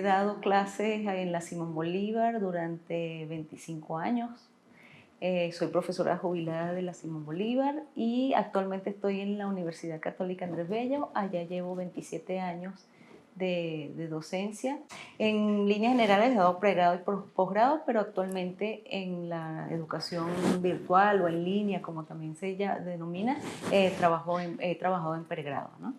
He dado clases en la Simón Bolívar durante 25 años. Soy profesora jubilada de la Simón Bolívar y actualmente estoy en la Universidad Católica Andrés Bello. Allá llevo 27 años de docencia. En líneas generales he dado pregrado y posgrado, pero actualmente en la educación virtual o en línea, como también se denomina, he trabajado en pregrado, ¿no?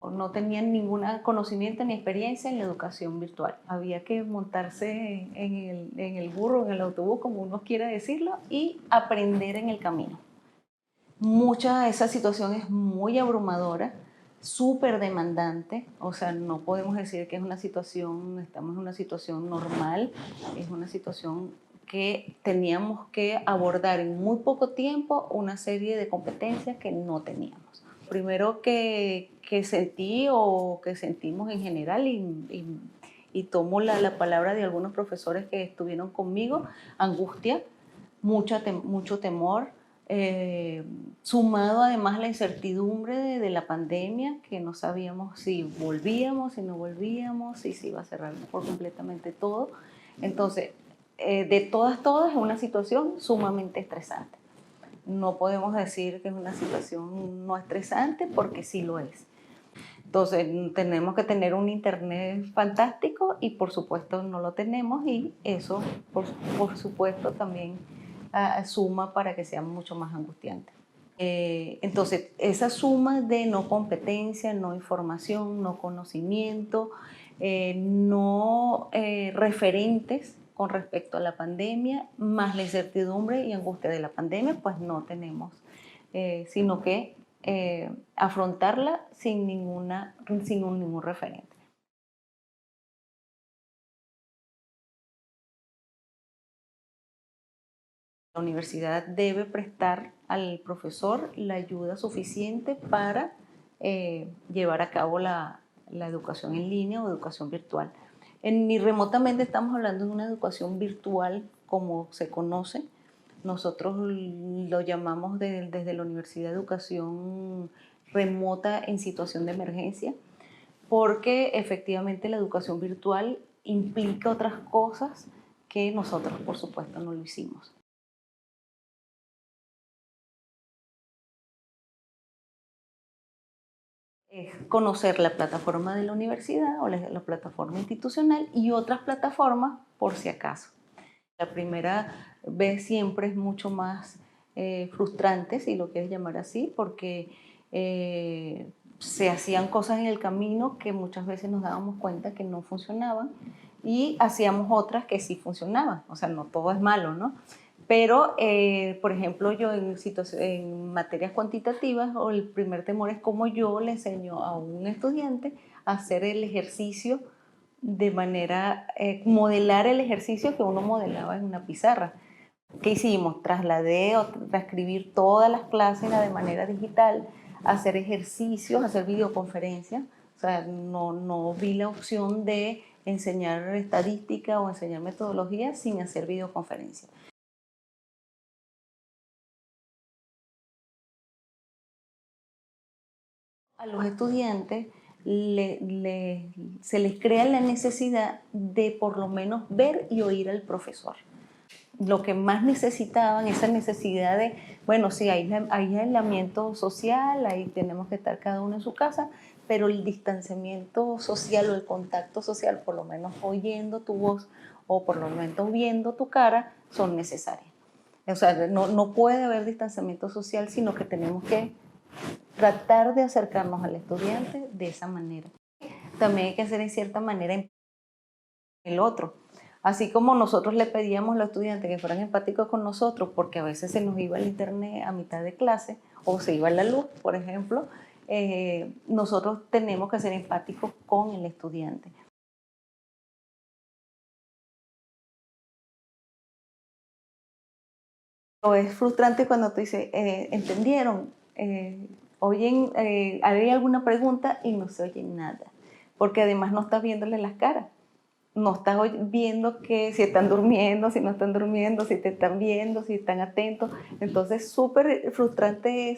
No tenían ningún conocimiento ni experiencia en la educación virtual. Había que montarse en el burro, en el autobús, como uno quiera decirlo, y aprender en el camino. Esa situación es muy abrumadora, súper demandante, o sea, no podemos decir que es una situación, estamos en una situación normal, es una situación que teníamos que abordar en muy poco tiempo una serie de competencias que no teníamos. Primero que sentí o que sentimos en general y tomo la palabra de algunos profesores que estuvieron conmigo, angustia, mucho temor, sumado además a la incertidumbre de la pandemia, que no sabíamos si volvíamos, si no volvíamos, si se iba a cerrar por completamente todo. Entonces, de todas, es una situación sumamente estresante. No podemos decir que es una situación no estresante porque sí lo es. Entonces, tenemos que tener un internet fantástico y por supuesto no lo tenemos y eso por supuesto también suma para que sea mucho más angustiante. Entonces, esa suma de no competencia, no información, no conocimiento, no referentes con respecto a la pandemia, más la incertidumbre y angustia de la pandemia, pues no tenemos, sino que afrontarla sin ningún referente. La universidad debe prestar al profesor la ayuda suficiente para llevar a cabo la educación en línea o educación virtual. Ni remotamente estamos hablando de una educación virtual como se conoce. Nosotros lo llamamos desde la Universidad de Educación Remota en situación de emergencia, porque efectivamente la educación virtual implica otras cosas que nosotros, por supuesto, no lo hicimos. Es conocer la plataforma de la universidad o la plataforma institucional y otras plataformas por si acaso. La primera vez siempre es mucho más frustrante, si lo quieres llamar así, porque se hacían cosas en el camino que muchas veces nos dábamos cuenta que no funcionaban y hacíamos otras que sí funcionaban. O sea, no todo es malo, ¿no? Pero, por ejemplo, yo en materias cuantitativas, o el primer temor es cómo yo le enseño a un estudiante a hacer el ejercicio de manera, modelar el ejercicio que uno modelaba en una pizarra. ¿Qué hicimos? Trasladé o transcribir todas las clases de manera digital, hacer ejercicios, hacer videoconferencias. O sea, no vi la opción de enseñar estadística o enseñar metodología sin hacer videoconferencias. A los estudiantes se les crea la necesidad de por lo menos ver y oír al profesor. Lo que más necesitaban, esa necesidad de, bueno, sí, hay aislamiento social, ahí tenemos que estar cada uno en su casa, pero el distanciamiento social o el contacto social, por lo menos oyendo tu voz o por lo menos viendo tu cara, son necesarias. O sea, no puede haber distanciamiento social, sino que tenemos que tratar de acercarnos al estudiante de esa manera. También hay que hacer en cierta manera el otro. Así como nosotros le pedíamos a los estudiantes que fueran empáticos con nosotros, porque a veces se nos iba el internet a mitad de clase o se iba la luz, por ejemplo, nosotros tenemos que ser empáticos con el estudiante. O es frustrante cuando tú dices, ¿entendieron? ¿Oyen? ¿Hay alguna pregunta? Y no se oye nada, porque además no estás viéndole las caras. No estás viendo que si están durmiendo, si no están durmiendo, si te están viendo, si están atentos. Entonces, súper frustrante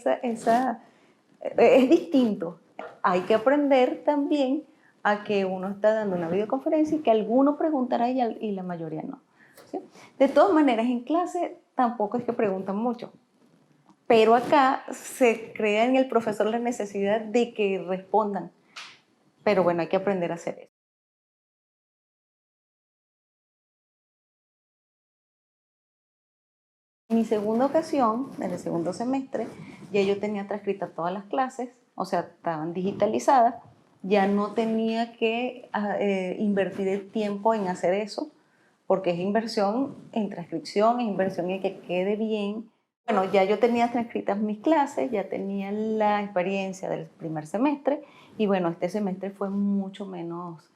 Es distinto. Hay que aprender también a que uno está dando una videoconferencia y que alguno preguntará y la mayoría no. ¿Sí? De todas maneras, en clase tampoco es que preguntan mucho, pero acá se crea en el profesor la necesidad de que respondan. Pero bueno, hay que aprender a hacer eso. En mi segunda ocasión, en el segundo semestre, ya yo tenía transcritas todas las clases, o sea, estaban digitalizadas, ya no tenía que invertir el tiempo en hacer eso, porque es inversión en transcripción, es inversión en que quede bien. Bueno, ya yo tenía transcritas mis clases, ya tenía la experiencia del primer semestre y bueno, este semestre fue mucho menos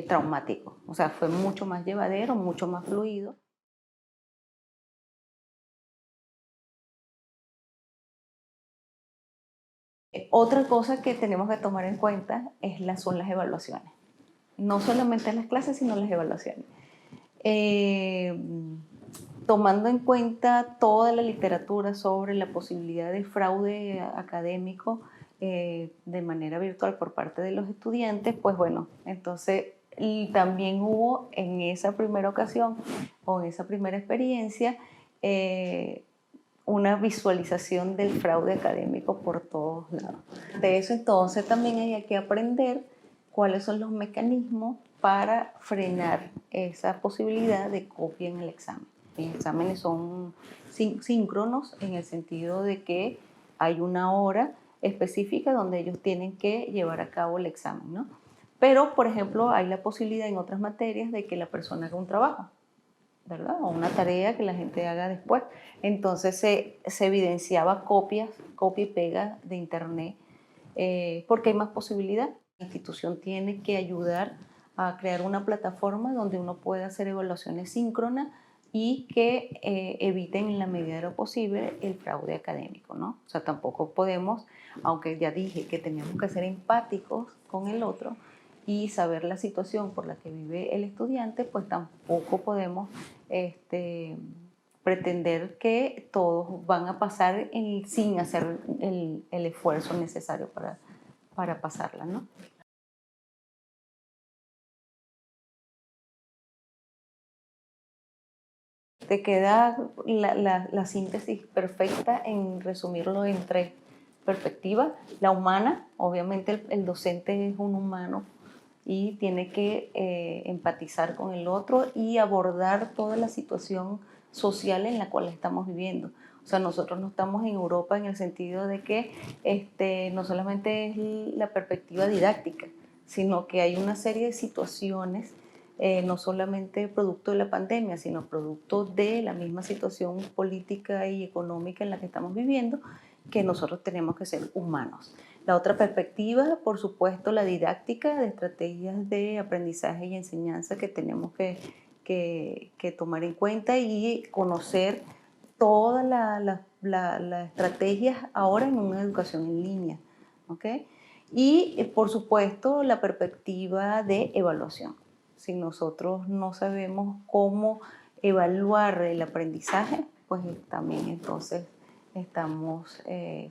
traumático, o sea, fue mucho más llevadero, mucho más fluido. Otra cosa que tenemos que tomar en cuenta son las evaluaciones. No solamente las clases, sino las evaluaciones. Eh, Tomando en cuenta toda la literatura sobre la posibilidad de fraude académico de manera virtual por parte de los estudiantes, pues bueno, entonces y también hubo en esa primera ocasión o en esa primera experiencia eh, una visualización del fraude académico por todos lados. De eso entonces también hay que aprender cuáles son los mecanismos para frenar esa posibilidad de copia en el examen. Los exámenes son síncronos en el sentido de que hay una hora específica donde ellos tienen que llevar a cabo el examen, ¿no? Pero, por ejemplo, hay la posibilidad en otras materias de que la persona haga un trabajo, ¿verdad? O una tarea que la gente haga después. Entonces se evidenciaba copia y pega de internet, porque hay más posibilidad. La institución tiene que ayudar a crear una plataforma donde uno pueda hacer evaluaciones síncronas y que eviten en la medida de lo posible el fraude académico, ¿no? O sea, tampoco podemos, aunque ya dije que teníamos que ser empáticos con el otro, y saber la situación por la que vive el estudiante, pues tampoco podemos pretender que todos van a pasar sin hacer el esfuerzo necesario para pasarla, ¿no? Te queda la síntesis perfecta en resumirlo en tres perspectivas. La humana, obviamente el docente es un humano y tiene que empatizar con el otro y abordar toda la situación social en la cual estamos viviendo. O sea, nosotros no estamos en Europa en el sentido de que no solamente es la perspectiva didáctica, sino que hay una serie de situaciones, no solamente producto de la pandemia, sino producto de la misma situación política y económica en la que estamos viviendo, que nosotros tenemos que ser humanos. La otra perspectiva, por supuesto, la didáctica de estrategias de aprendizaje y enseñanza que tenemos que tomar en cuenta y conocer todas las estrategias ahora en una educación en línea. ¿Ok? Y, por supuesto, la perspectiva de evaluación. Si nosotros no sabemos cómo evaluar el aprendizaje, pues también entonces estamos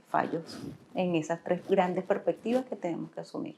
fallos en esas tres grandes perspectivas que tenemos que asumir.